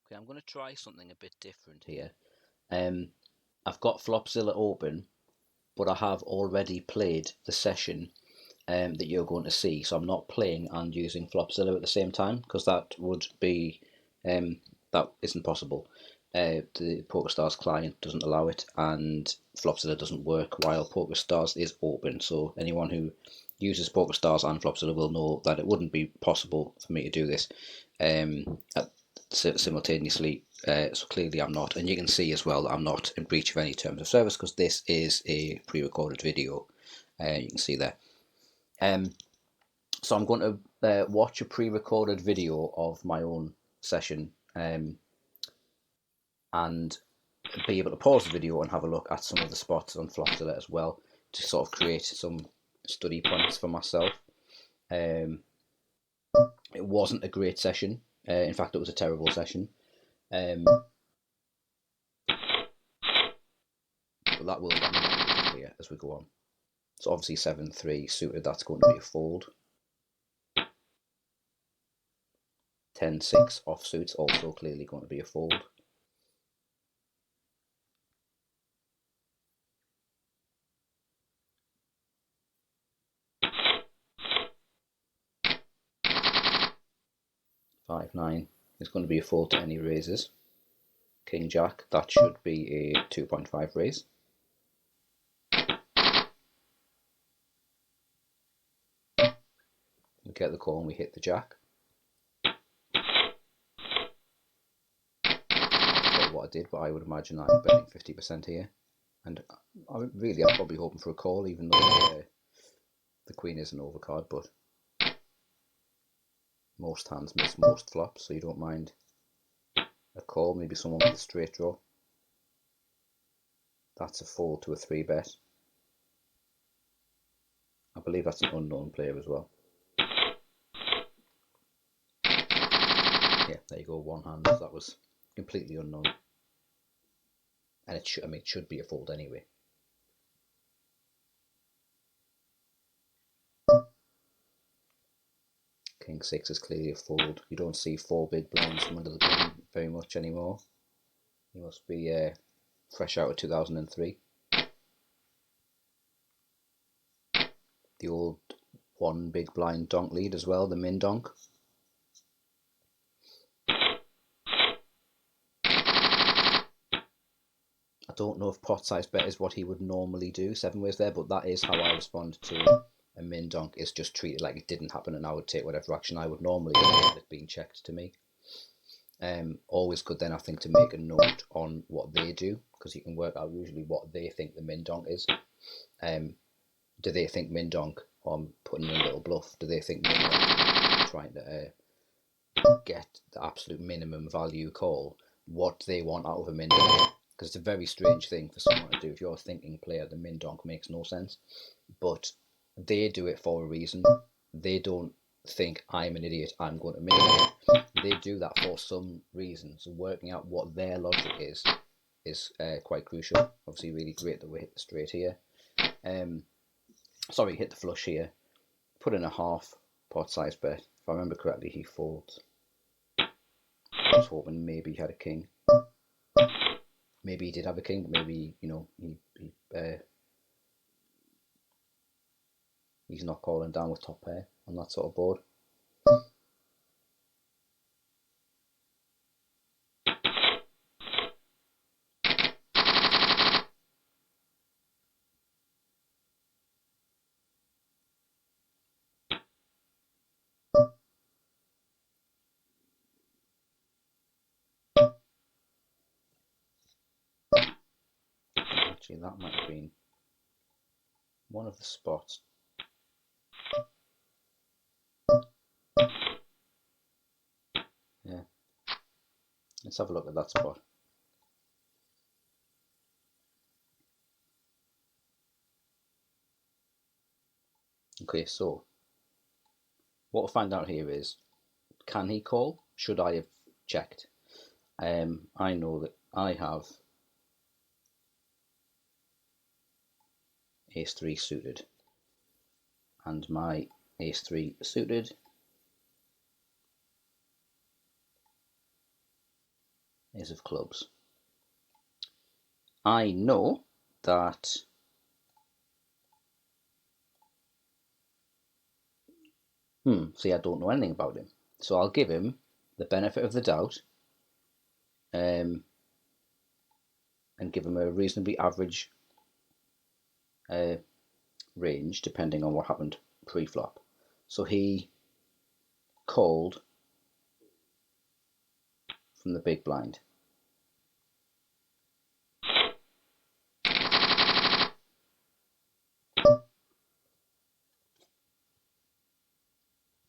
Okay, I'm going to try something a bit different here. I've got Flopzilla open, but I have already played the session that you're going to see. So I'm not playing and using Flopzilla at the same time, because that would be that isn't possible. The Pokerstars client doesn't allow it, and Flopzilla doesn't work while Pokerstars is open. So anyone who uses Pokerstars and Flopzilla will know that it wouldn't be possible for me to do this simultaneously. So clearly I'm not, and you can see as well that I'm not in breach of any terms of service, because this is a pre-recorded video. You can see there. So I'm going to watch a pre-recorded video of my own session and be able to pause the video and have a look at some of the spots on Flopzilla as well, to sort of create some study points for myself. It wasn't a great session. In fact, it was a terrible session. But that will be clear as we go on. So obviously 7-3 suited, that's going to be a fold. 10-6 offsuits, also clearly going to be a fold. Five nine is going to be a fold to any raises. King Jack, that should be a 2.5 raise. We get the call and we hit the Jack. Not what I did, but I would imagine I'm betting 50% here. And I'm probably hoping for a call, even though the Queen is an overcard, but most hands miss most flops, so you don't mind a call. Maybe someone with a straight draw. That's a fold to a 3-bet. I believe that's an unknown player as well. Yeah, there you go, one hand. That was completely unknown. And it should be a fold anyway. King 6 is clearly a fold. You don't see 4 big blinds from under the gun very much anymore. He must be fresh out of 2003. The old 1 big blind donk lead as well, the min donk. I don't know if pot size bet is what he would normally do 7 ways there, but that is how I respond to a min donk, is just treat it like it didn't happen and I would take whatever action I would normally have it being checked to me. Always good then, I think, to make a note on what they do, because you can work out usually what they think the min donk is. Do they think min donk, or I'm putting in a little bluff, do they think min donk trying to get the absolute minimum value call, what they want out of a min donk? Because it's a very strange thing for someone to do. If you're a thinking player, the min donk makes no sense, but they do it for a reason. They don't think I'm an idiot, I'm going to min donk. They do that for some reason. So working out what their logic is quite crucial. Obviously, really great that we hit the straight here. Sorry, hit the flush here. Put in a half pot size bet. If I remember correctly, he folds. I was hoping maybe he had a king. Maybe he did have a king, but maybe, you know, he's not calling down with top pair on that sort of board. Actually, that might have been one of the spots. Yeah. Let's have a look at that spot. Okay, so what we'll find out here is, can he call? Should I have checked? I know that I have ace-3 suited, and my ace-3 suited Ace of clubs. I know that see, I don't know anything about him, so I'll give him the benefit of the doubt, and give him a reasonably average range, depending on what happened pre-flop. So he called from the big blind.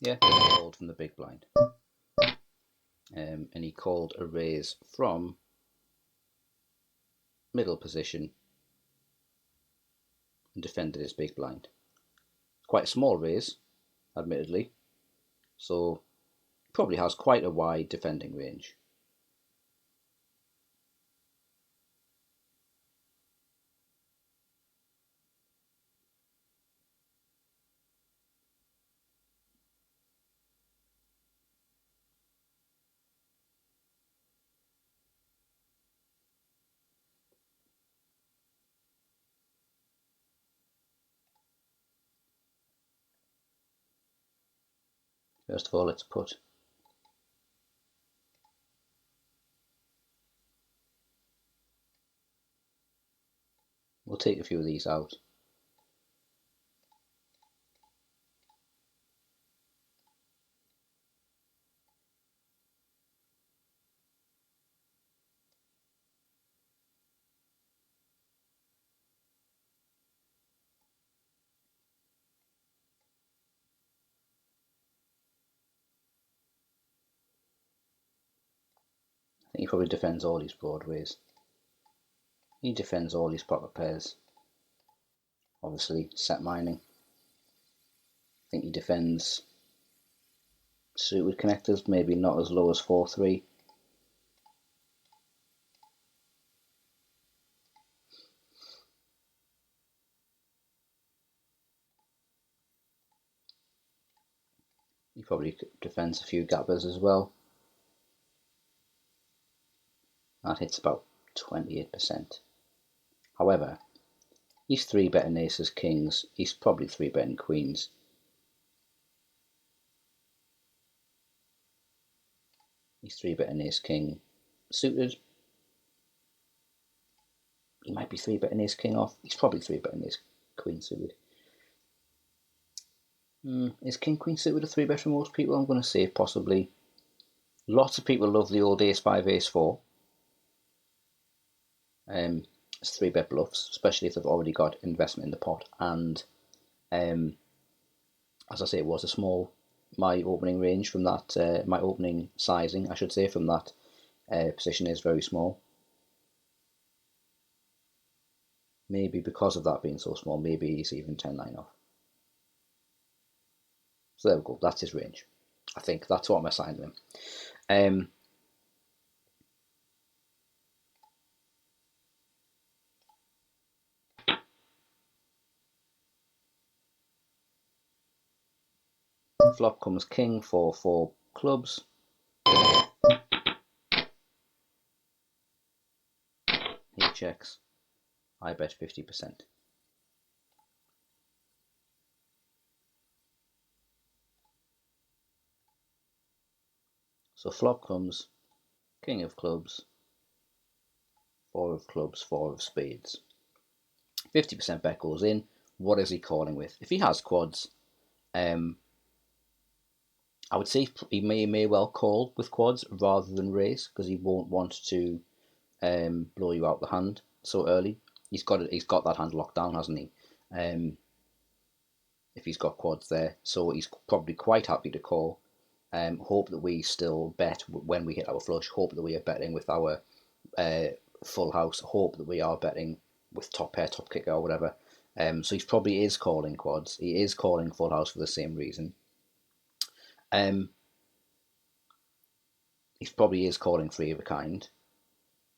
Yeah, he called from the big blind. And he called a raise from middle position and defended his big blind. Quite a small raise, admittedly, so probably has quite a wide defending range. First of all, let's put we'll take a few of these out. I think he probably defends all his broadways. He defends all his pocket pairs. Obviously, set mining. I think he defends suited connectors, maybe not as low as 4-3. He probably defends a few gappers as well. That hits about 28%. However, he's 3-betting aces, kings. He's probably 3-betting queens. He's 3-betting ace, king suited. He might be 3-betting ace, king off. He's probably 3-betting ace, queen suited. Is king, queen suited a 3-bet for most people? I'm going to say possibly. Lots of people love the old ace 5, ace 4. It's 3-bet bluffs, especially if they've already got investment in the pot. And as I say, it was a small, my opening range from that, my opening sizing, I should say, from that position is very small. Maybe because of that being so small, maybe he's even 10-9 off. So there we go, that's his range. I think that's what I'm assigning him. Flop comes king for 4 clubs. He checks. I bet 50%. So flop comes king of clubs, 4 of clubs, 4 of spades. 50% bet goes in. What is he calling with? If he has quads, I would say he may well call with quads rather than raise, because he won't want to blow you out the hand so early. He's got that hand locked down, hasn't he? If he's got quads there, so he's probably quite happy to call. Hope that we still bet when we hit our flush. Hope that we are betting with our full house. Hope that we are betting with top pair, top kicker, or whatever. So he probably is calling quads. He is calling full house for the same reason. He probably is calling 3 of a kind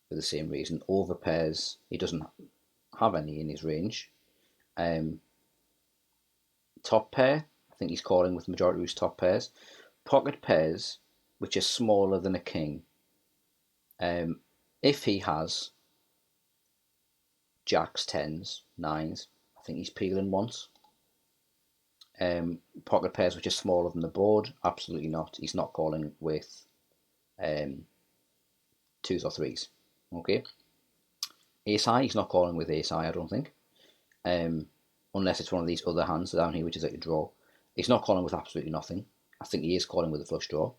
for the same reason. Over pairs, he doesn't have any in his range. Top pair, I think he's calling with the majority of his top pairs. Pocket pairs, which are smaller than a king, If he has jacks, tens, nines, I think he's peeling once. Pocket pairs which are smaller than the board, absolutely not. He's not calling with twos or threes. Okay. Ace high, he's not calling with ace high, I don't think. Unless it's one of these other hands down here, which is like a draw. He's not calling with absolutely nothing. I think he is calling with a flush draw.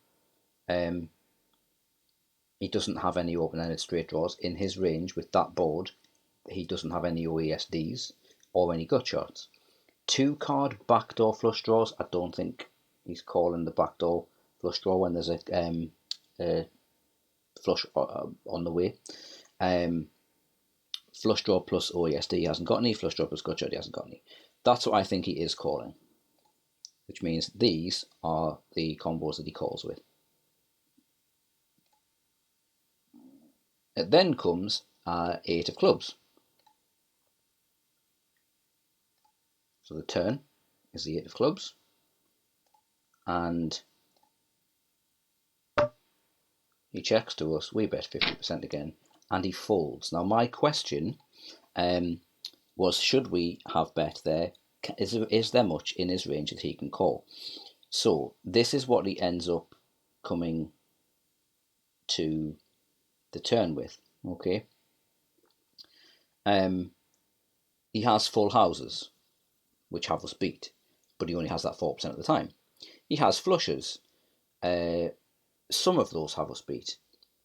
He doesn't have any open-ended straight draws in his range with that board. He doesn't have any OESDs or any gut shots. 2-card backdoor flush draws. I don't think he's calling the backdoor flush draw when there's a flush on the way. Flush draw plus OESD, he hasn't got any. Flush draw plus gut shot, he hasn't got any. That's what I think he is calling, which means these are the combos that he calls with. It then comes 8 of clubs. So the turn is the 8 of clubs, and he checks to us. We bet 50% again, and he folds. Now my question was, should we have bet there? Is there much in his range that he can call? So this is what he ends up coming to the turn with. Okay. He has full houses, which have us beat, but he only has that 4% of the time. He has flushes. Some of those have us beat.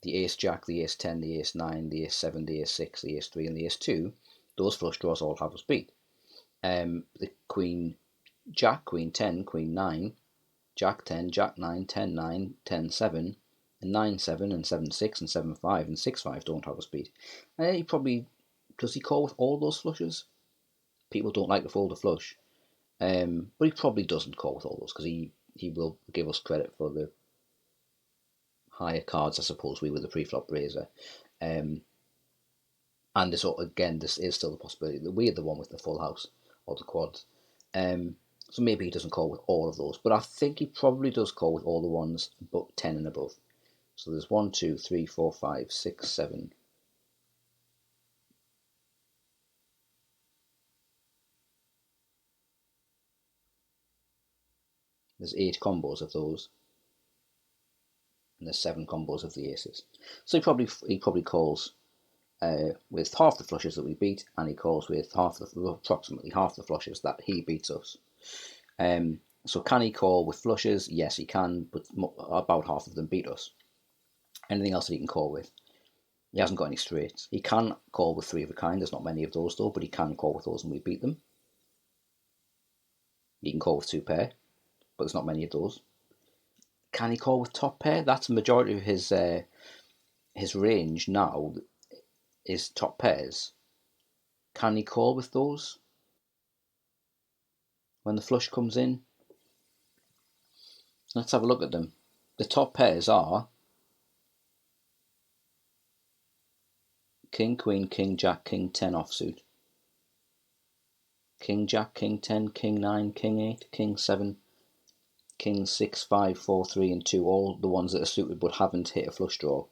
The ace jack, the ace 10, the ace 9, the ace 7, the ace 6, the ace 3, and the ace 2, those flush draws all have us beat. The queen jack, queen 10, queen 9, jack 10, jack 9, 10 9, 10 7, and 9 7, and 7 6, and 7 5, and 6 5 don't have us beat. He probably, does he call with all those flushes? People don't like to fold a flush. But he probably doesn't call with all those, because he will give us credit for the higher cards, I suppose, we were the pre-flop raiser. And this, again, this is still the possibility that we're the one with the full house or the quads. So maybe he doesn't call with all of those, but I think he probably does call with all the ones but 10 and above. So there's 1, 2, 3, 4, 5, 6, 7. There's 8 combos of those, and there's 7 combos of the aces. So he probably calls with half the flushes that we beat, and he calls with approximately half the flushes that he beats us. So can he call with flushes? Yes, he can, but about half of them beat us. Anything else that he can call with? He hasn't got any straights. He can call with 3 of a kind. There's not many of those though, but he can call with those and we beat them. He can call with 2 pair, but there's not many of those. Can he call with top pair? That's the majority of his range now is top pairs. Can he call with those when the flush comes in? Let's have a look at them. The top pairs are King, Queen, King, Jack, King 10 offsuit, King, Jack, King 10, King 9, King 8, King 7, King 6, 5, 4, 3, and 2, all the ones that are suited but haven't hit a flush draw.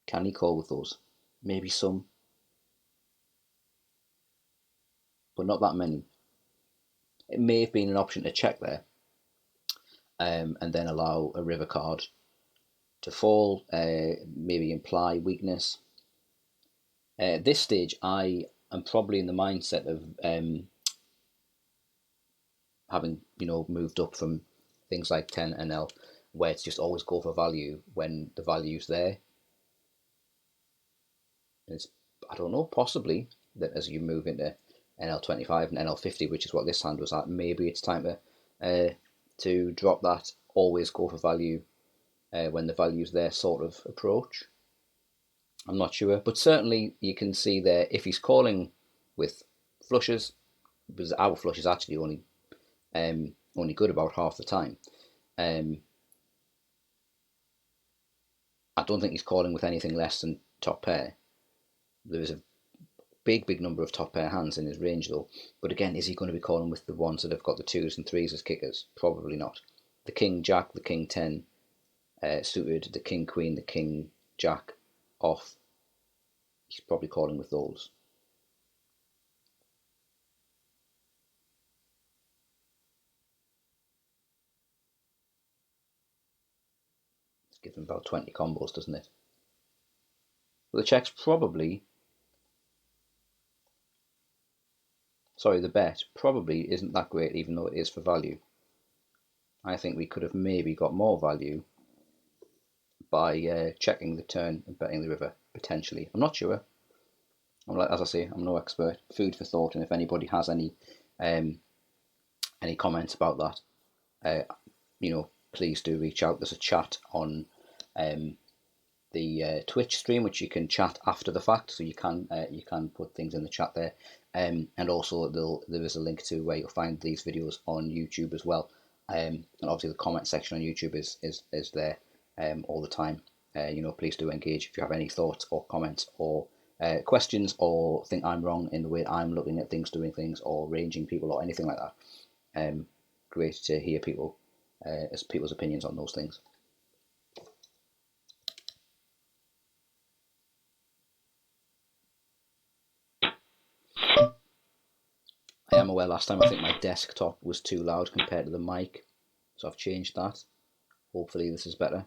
Can he call with those? Maybe some, but not that many. It may have been an option to check there, and then allow a river card to fall, maybe imply weakness. At this stage, I am probably in the mindset of having moved up from things like 10 NL, where it's just always go for value when the value's there. It's, I don't know, possibly that as you move into NL25 and NL50, which is what this hand was at, maybe it's time to drop that always go for value when the value's there sort of approach. I'm not sure, but certainly you can see there, if he's calling with flushes, because our flush is actually only good about half the time. I don't think he's calling with anything less than top pair. There is big number of top pair hands in his range though. But again, is he going to be calling with the ones that have got the 2s and 3s as kickers? Probably not. The king jack, the king 10 suited, the king queen, the king jack off. He's probably calling with those. It's given about 20 combos, doesn't it? Well, the check's probably, sorry, the bet probably isn't that great, even though it is for value. I think we could have maybe got more value by checking the turn and betting the river, potentially. I'm not sure. As I say, I'm no expert. Food for thought, and if anybody has any comments about that, please do reach out. There's a chat on the Twitch stream, which you can chat after the fact, so you can put things in the chat there, and also there is a link to where you'll find these videos on YouTube as well, and obviously the comment section on YouTube is there all the time. Please do engage if you have any thoughts or comments or questions, or think I'm wrong in the way I'm looking at things, doing things, or ranging people or anything like that. Great to hear people's opinions on those things. I am aware last time I think my desktop was too loud compared to the mic, so I've changed that. Hopefully this is better.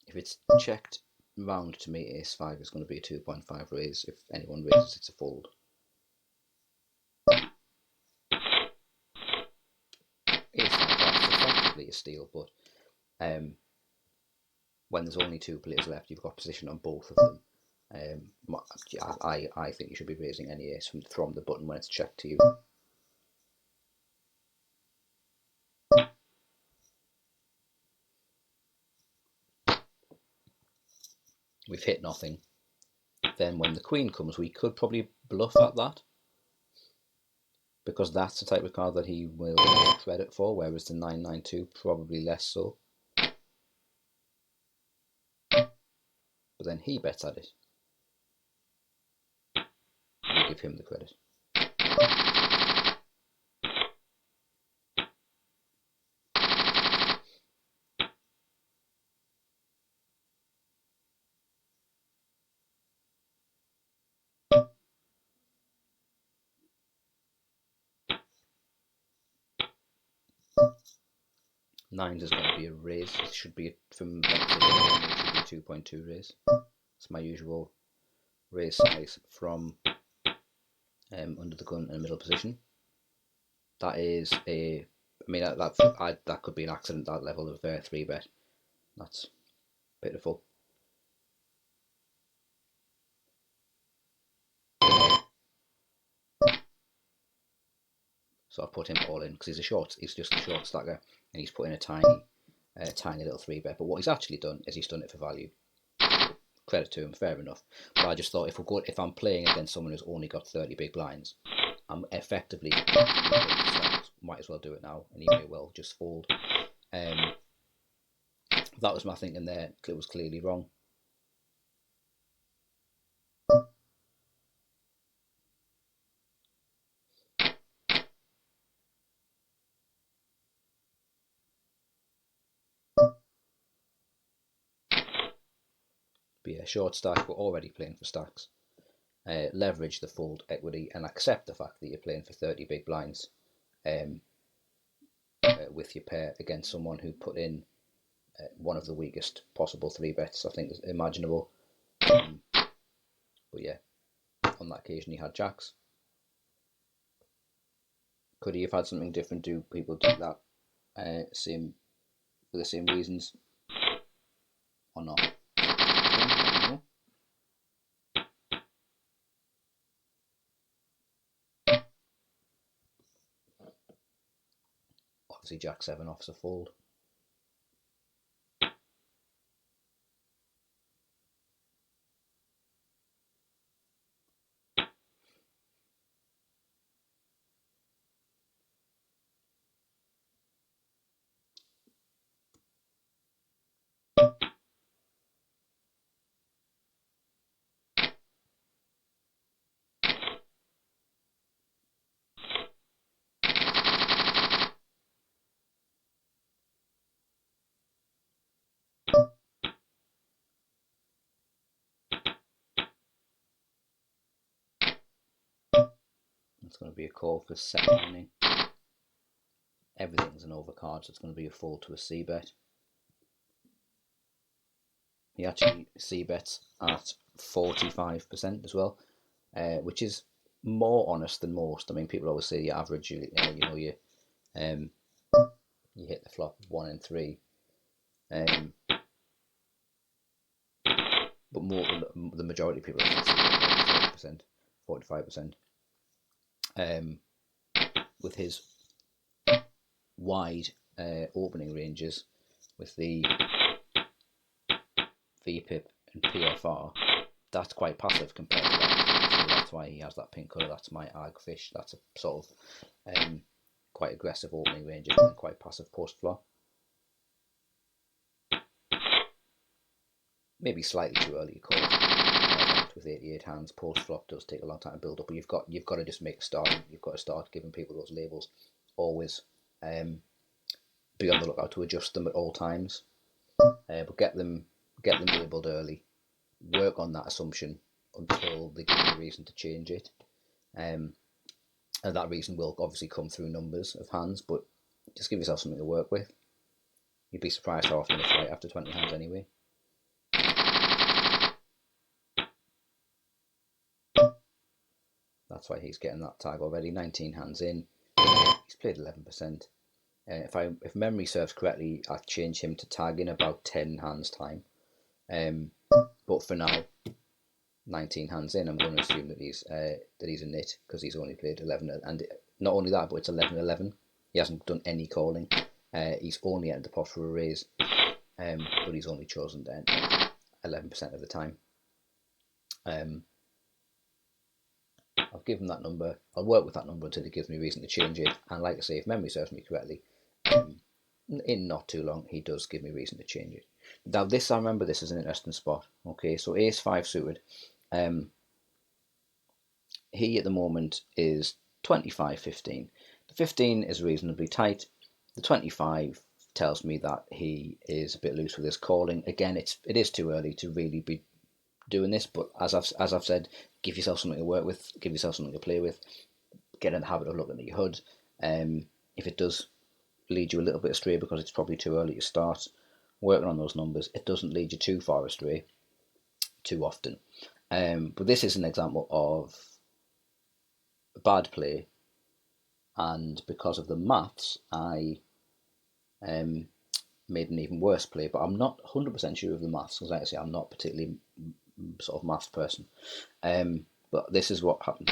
If it's checked round to me, ace-5 is going to be a 2.5 raise. If anyone raises, it's a fold. Ace-5 is effectively a steal, but when there's only 2 players left, you've got position on both of them. I think you should be raising any ace from the button when it's checked to you. We've hit nothing. Then when the queen comes, we could probably bluff at that, because that's the type of card that he will get credit for, whereas the 992 probably less so. But then he bets at it. We give him the credit. Nines is going to be a raise. It should be from 2.2 raise. It's my usual raise size from under the gun in middle position. That is a, I mean that could be an accident. That level of 3-bet. That's pitiful. So I put him all in because he's just a short stacker, and he's put in a tiny little 3-bet. But what he's actually done is he's done it for value. Credit to him, fair enough. But I just thought if I'm playing against someone who's only got 30 big blinds, I'm effectively might as well do it now, and he may well just fold. That was my thinking there. It was clearly wrong. But yeah, short stack, we're already playing for stacks. Leverage the fold equity and accept the fact that you're playing for 30 big blinds with your pair against someone who put in one of the weakest possible 3-bets I think is imaginable. But yeah, on that occasion he had jacks. Could he have had something different? Do people do that for the same reasons or not? Obviously jack 7 off's a fold. It's going to be a call for second inning. Everything's an overcard, so it's going to be a fold to a c-bet. He actually c-bets at 45% as well, which is more honest than most. I mean, people always say the average, you hit the flop 1 in 3, but more the majority of people are 40%, 45%. With his wide opening ranges, with the VPIP and PFR, that's quite passive compared to that. So that's why he has that pink colour. That's my Ag Fish. That's a sort of quite aggressive opening ranges and quite passive post flop. Maybe slightly too early to call. With 88 hands, post flop does take a long time to build up, but you've got to just make a start. You've got to start giving people those labels. Always be on the lookout to adjust them at all times, but get them labelled early. Work on that assumption until they give you a reason to change it, and that reason will obviously come through numbers of hands, but just give yourself something to work with. You'd be surprised how often it's right after 20 hands anyway. That's why he's getting that tag already. 19 hands in. He's played 11%. If memory serves correctly, I changed him to tag in about 10 hands time. But for now, 19 hands in, I'm going to assume that he's a nit because he's only played 11. And not only that, but it's 11-11. He hasn't done any calling. He's only entered the pot for a raise, but he's only chosen to enter 11% of the time. I'll give him that number. I'll work with that number until he gives me a reason to change it. And like I say, if memory serves me correctly, in not too long, he does give me a reason to change it. Now, I remember this is an interesting spot. Okay, so Ace 5 suited. He at the moment is 25-15. The 15 is reasonably tight. The 25 tells me that he is a bit loose with his calling. Again, it is too early to really be doing this, but as I've said, give yourself something to work with, give yourself something to play with, get in the habit of looking at your HUD. If it does lead you a little bit astray because it's probably too early to start working on those numbers, it doesn't lead you too far astray too often. But this is an example of a bad play, and because of the maths, I made an even worse play, but I'm not 100% sure of the maths, because like I say, I'm not particularly sort of maths person. But this is what happened.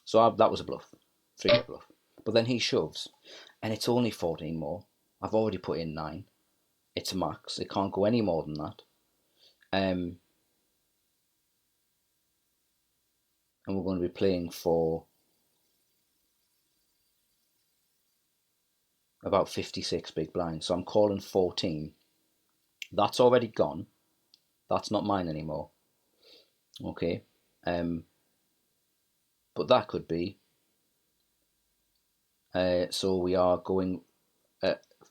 So that was a bluff, 3-bet bluff. But then he shoves, and it's only 14 more. I've already put in 9. It's a max. It can't go any more than that. And we're going to be playing for about 56 big blinds. So I'm calling 14. That's already gone. That's not mine anymore. Okay. But that could be. So we are going,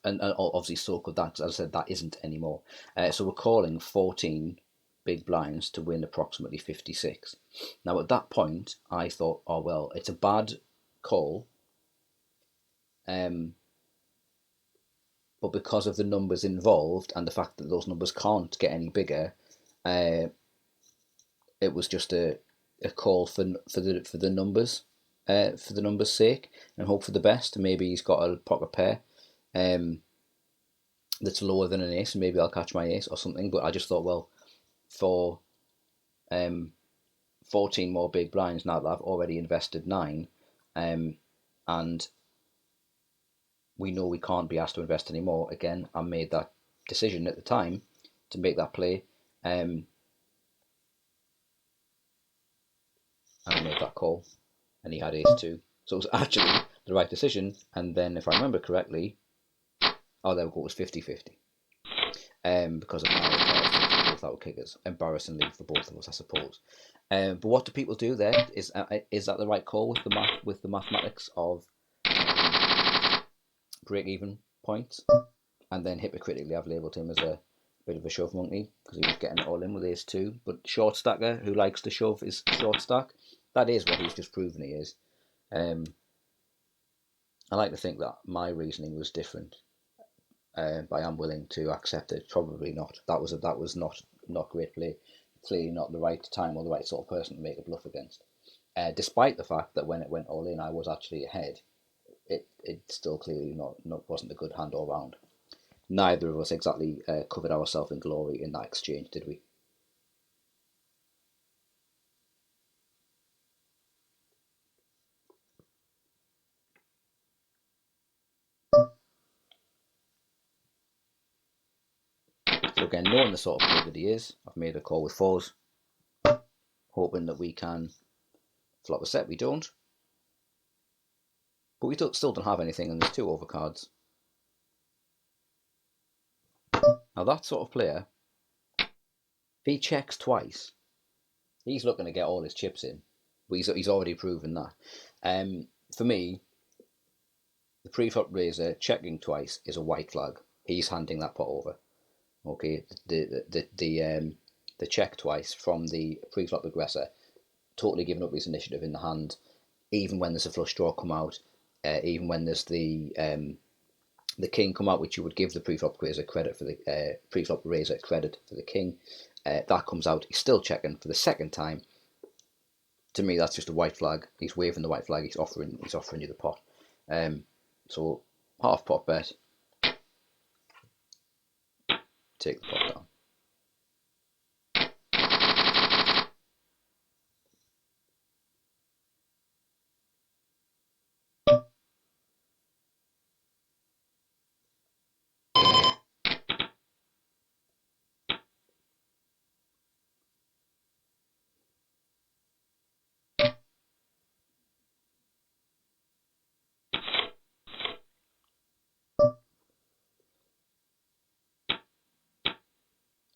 and obviously so could that, because as I said, that isn't anymore. So we're calling 14 big blinds to win approximately 56. Now at that point, I thought, oh well, it's a bad call. But because of the numbers involved and the fact that those numbers can't get any bigger, it was just a call for the numbers, for the numbers' sake, and hope for the best. Maybe he's got a pocket pair that's lower than an ace, and maybe I'll catch my ace or something. But I just thought, well, for 14 more big blinds now that I've already invested 9, and we know we can't be asked to invest any more. Again, I made that decision at the time to make that play, and I made that call, and he had ace 2. So it was actually the right decision. And then, if I remember correctly, there we go, it was 50-50. Because of my both our kickers, embarrassingly for both of us, I suppose. But what do people do there? Is that the right call with the mathematics of break-even points? And then hypocritically, I've labelled him as a bit of a shove monkey because he was getting it all in with ace 2. But short stacker who likes to shove is short stack. That is what he's just proven he is. I like to think that my reasoning was different, but I am willing to accept it. Probably not. That was not great play. Clearly not the right time or the right sort of person to make a bluff against. Despite the fact that when it went all in, I was actually ahead. It still clearly not wasn't a good hand all round. Neither of us exactly covered ourselves in glory in that exchange, did we? So again, knowing the sort of player that he is, I've made a call with fours, hoping that we can flop a set. We don't, but we still don't have anything, and there's two overcards. Now that sort of player, if he checks twice, he's looking to get all his chips in. But he's already proven that. For me, the pre-flop raiser checking twice is a white flag. He's handing that pot over. Okay, the check twice from the pre-flop aggressor, totally giving up his initiative in the hand, even when there's a flush draw come out, even when there's the king come out, which you would give the pre-flop raiser credit for the pre-flop raiser credit for the king. That comes out, he's still checking for the second time. To me, that's just a white flag. He's waving the white flag. He's offering you the pot. So half pot bet, take the pot down.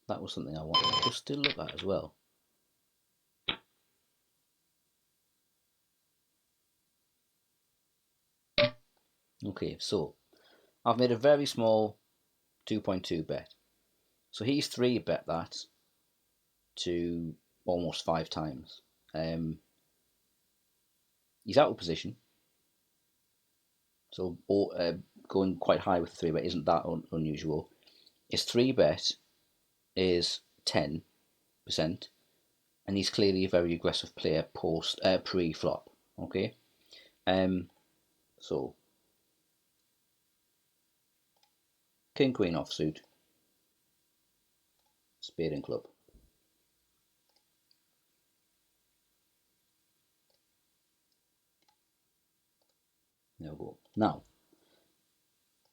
That was something I wanted to still look at as well. Okay, so I've made a very small 2.2 bet. So he's 3-bet that to almost 5 times. He's out of position. So going quite high with the 3-bet isn't that unusual. His 3-bet is 10%, and he's clearly a very aggressive player pre-flop. Okay, so king queen offsuit, spade and club. There we go. Now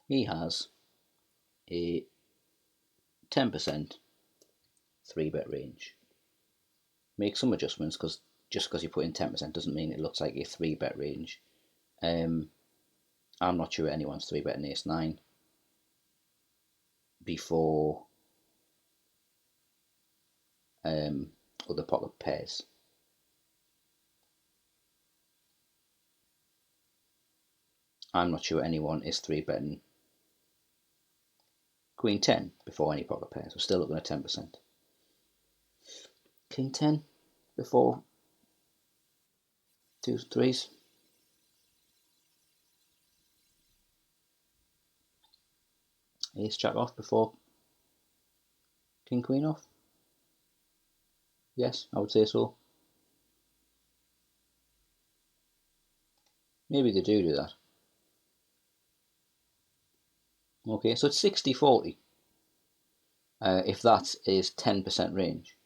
he has a 10% 3-bet range. Make some adjustments, because just because you put in 10% doesn't mean it looks like a 3-bet range. I'm not sure anyone's 3-betting ace-9 before other pocket pairs. I'm not sure anyone is 3-betting queen 10 before any pocket pairs. We're still looking at 10%. King 10 before 2s, 3s. Ace jack off before king queen off. Yes, I would say so. Maybe they do that. Okay, so it's 60-40. If that is 10% range.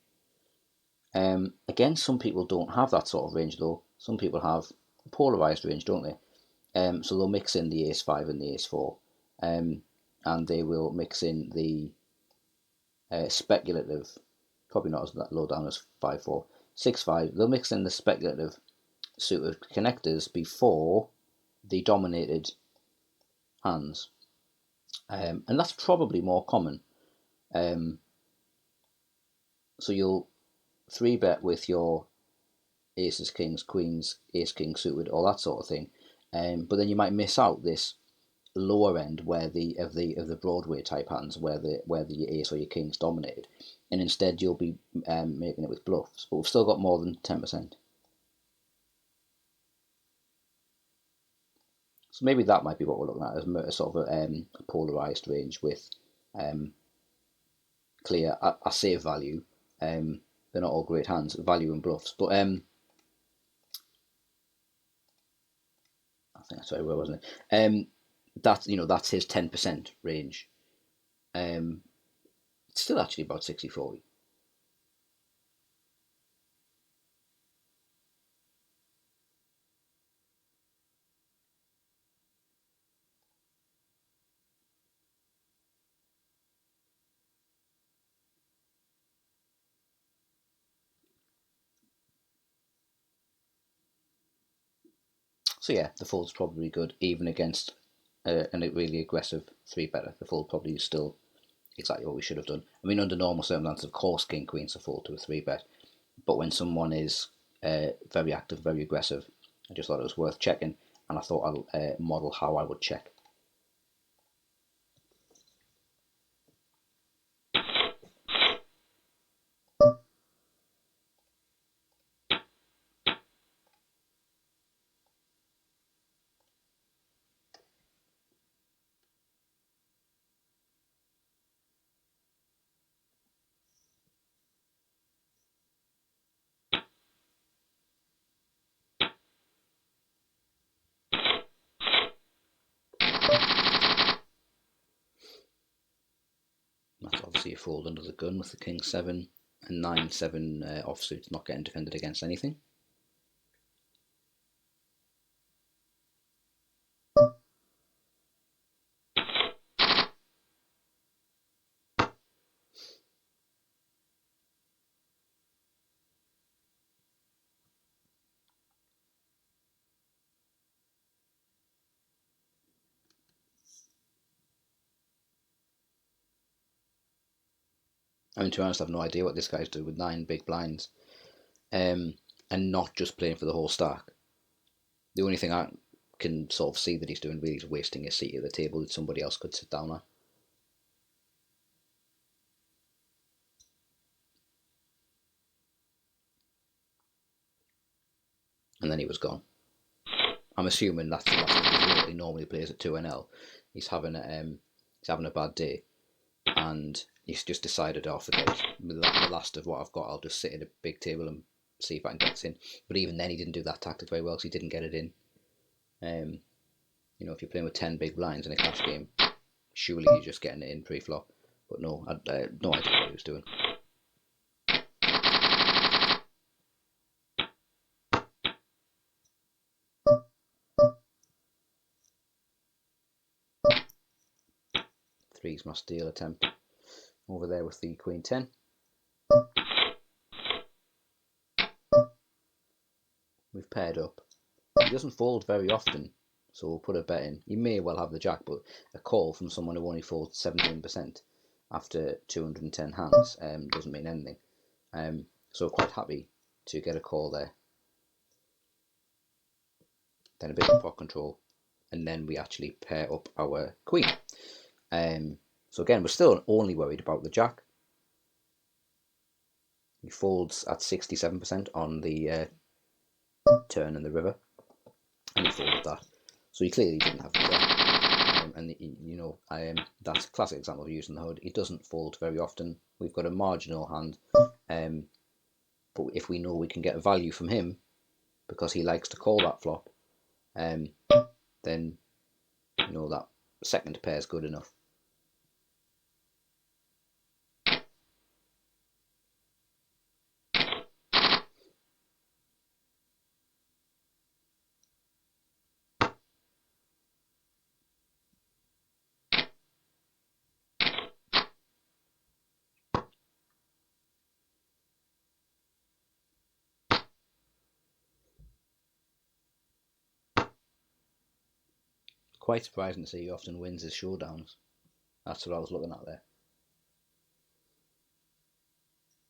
Again, some people don't have that sort of range though. Some people have a polarized range, don't they? So they'll mix in the ace-5 and the ace-4, and they will mix in the speculative, probably not as that low down as 5-4, 6-5. They'll mix in the speculative suited connectors before the dominated hands, and that's probably more common. So you'll 3-bet with your aces, kings, queens, ace, king suited, all that sort of thing. But then you might miss out this lower end where of the Broadway type hands where the ace or your king's dominated, and instead you'll be making it with bluffs. But we've still got more than 10%. So maybe that might be what we're looking at as a sort of a polarized range with clear. I say value. They're not all great hands, value and bluffs. But I think that's right. Where wasn't it? That's his 10% range. It's still actually about 60-40. So yeah, the fold's probably good even against a really aggressive three better. The fold probably is still exactly what we should have done. I mean, under normal circumstances, of course, king queen's a fold to a three bet, but when someone is very active, very aggressive, I just thought it was worth checking, and I thought I'll model how I would check. That's obviously a fold under the gun with the king seven and 9-7 offsuits not getting defended against anything. I mean, to be honest, I have no idea what this guy's doing with 9 big blinds, and not just playing for the whole stack. The only thing I can sort of see that he's doing really is wasting a seat at the table that somebody else could sit down at. And then he was gone. I'm assuming that's the last one he normally plays at 2NL. He's having a bad day, and he's just decided, oh, forget it. The last of what I've got, I'll just sit at a big table and see if I can get it in. But even then, he didn't do that tactic very well because he didn't get it in. If you're playing with 10 big blinds in a cash game, surely you're just getting it in pre-flop. But no, I had no idea what he was doing. Three's my steal attempt over there with the queen 10. We've paired up. He doesn't fold very often, so we'll put a bet in. He may well have the jack, but a call from someone who only folds 17% after 210 hands doesn't mean anything. So quite happy to get a call there. Then a bit of pot control, and then we actually pair up our queen. So again, we're still only worried about the jack. He folds at 67% on the turn and the river, and he folded that. So he clearly didn't have the jack. That's a classic example of using the hood. He doesn't fold very often. We've got a marginal hand, but if we know we can get value from him because he likes to call that flop, then that second pair is good enough. Quite surprising to see he often wins his showdowns. That's what I was looking at there.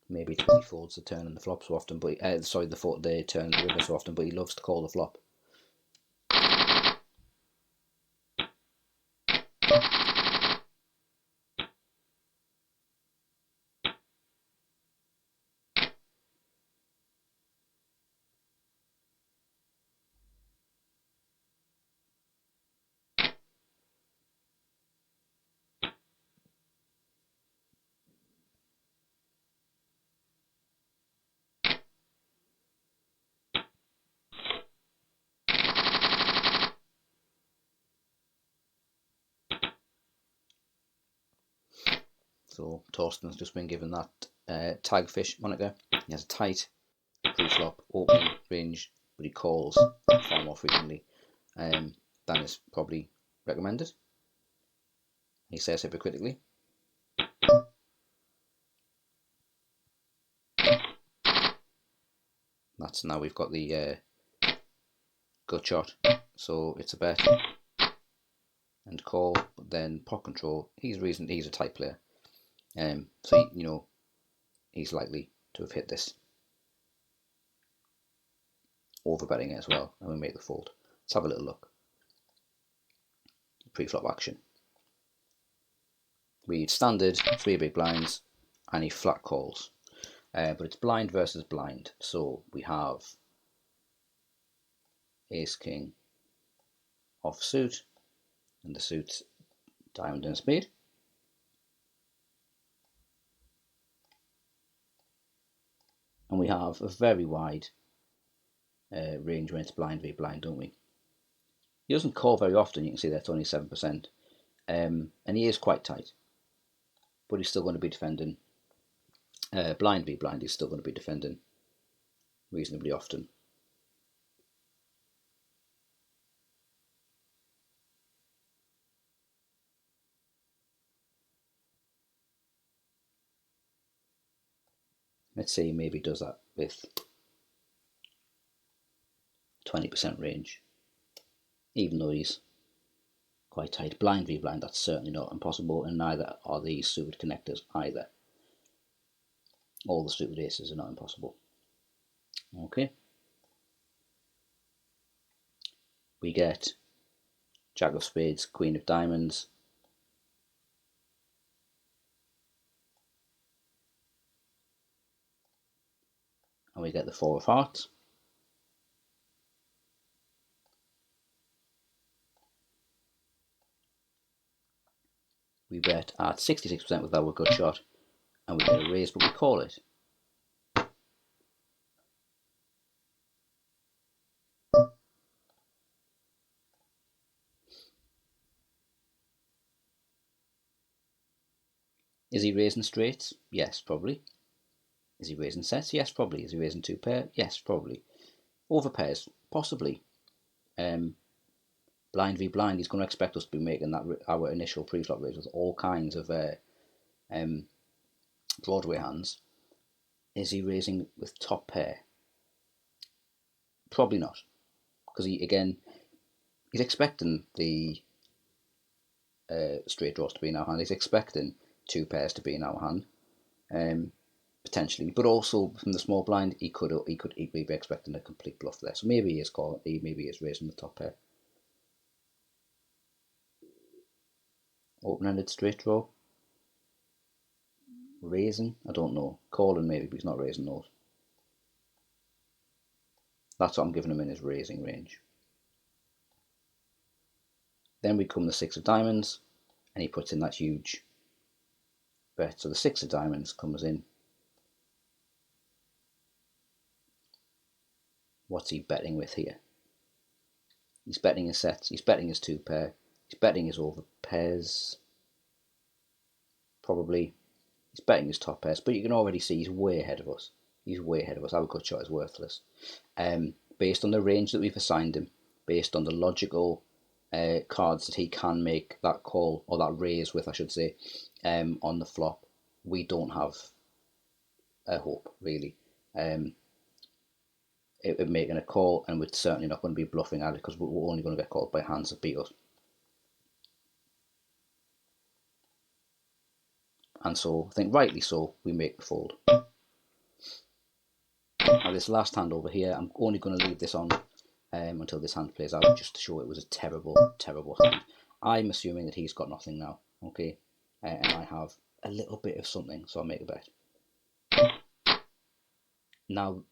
Maybe it's because he folds the turn and the flop so often, but the turn and the river so often, but he loves to call the flop. So Torsten's just been given that tagfish moniker. He has a tight pre-flop opening range, but he calls far more frequently than is probably recommended. He says hypocritically. That's now we've got the gut shot, so it's a bet and call. But then pot control, he's a tight player, so he's likely to have hit this, overbetting it as well, and we make the fold. Let's have a little look. Pre-flop action. We standard 3 big blinds, and he flat calls, but it's blind versus blind. So we have ace king offsuit, and the suits diamond and spade. And we have a very wide range when it's blind v blind, don't we? He doesn't call very often. You can see that's only 7%, and he is quite tight, but he's still going to be defending blind v blind. He's still going to be defending reasonably often. Let's say he maybe does that with 20% range, even though he's quite tight. Blind v blind, that's certainly not impossible, and neither are these suited connectors either. All the suited aces are not impossible. Okay. We get jack of spades, queen of diamonds, and we get the four of hearts. We bet at 66% with our gut shot, and we get a raise, but we call it. Is he raising straights? Yes, probably. Is he raising sets? Yes, probably. Is he raising two pair? Yes, probably. Over pairs? Possibly. Blind v blind, he's going to expect us to be making that our initial pre-flop raise with all kinds of Broadway hands. Is he raising with top pair? Probably not, because he's expecting the straight draws to be in our hand. He's expecting two pairs to be in our hand, potentially, but also from the small blind, he could equally be expecting a complete bluff there. So maybe he is raising the top pair. Open-ended straight draw. Raising? I don't know. Calling maybe, but he's not raising those. That's what I'm giving him in his raising range. Then we come the six of diamonds, and he puts in that huge bet. So the six of diamonds comes in. What's he betting with here? He's betting his sets. He's betting his two pair. He's betting his over pairs. Probably. He's betting his top pairs, but you can already see he's way ahead of us. He's way ahead of us. Our gut shot is worthless. Based on the range that we've assigned him, based on the logical cards that he can make that call, or that raise with, I should say, on the flop, we don't have a hope, really. It making a call, and we're certainly not going to be bluffing at it, because we're only going to get called by hands that beat us. And so, I think rightly so, we make the fold. Now this last hand over here, I'm only going to leave this on until this hand plays out, just to show it was a terrible, terrible hand. I'm assuming that he's got nothing now, okay? And I have a little bit of something, so I'll make a bet. Now,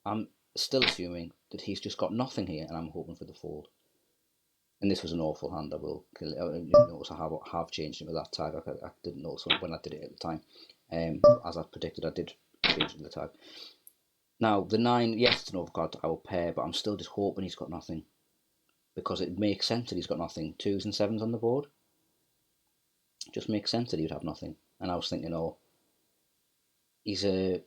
I'm still assuming that he's just got nothing here, and I'm hoping for the fold. And this was an awful hand. I will kill it. You notice I have changed it with that tag. I didn't notice when I did it at the time. As I predicted, I did change it with the tag. Now, the 9, yes, it's an overcard to our pair, but I'm still just hoping he's got nothing, because it makes sense that he's got nothing. 2s and 7s on the board. It just makes sense that he'd have nothing. and I was thinking, oh, he's a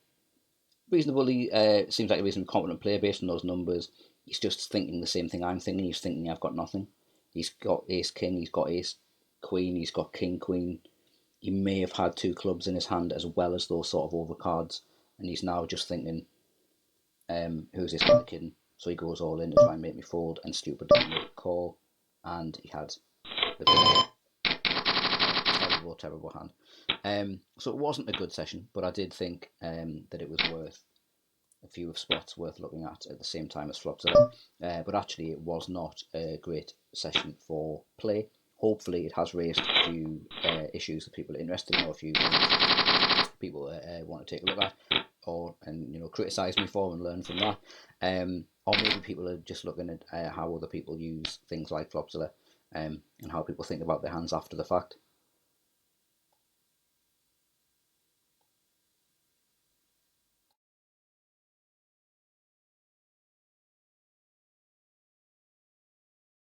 reasonably seems like a reasonably competent player based on those numbers. He's just thinking the same thing I'm thinking. He's thinking I've got nothing. He's got ace king. He's got ace queen. He's got king queen. He may have had two clubs in his hand as well as those sort of overcards, and he's now just thinking, who's this guy kidding? So he goes all in to try and make me fold, and stupid didn't make a call, and he had the terrible, terrible hand. So it wasn't a good session, but I did think that it was worth a few of spots worth looking at the same time as Flopzilla. But actually, it was not a great session for play. Hopefully, it has raised a few issues that people are interested in, or a few things people want to take a look at, or criticise me for and learn from that. Or maybe people are just looking at how other people use things like Flopzilla, and how people think about their hands after the fact.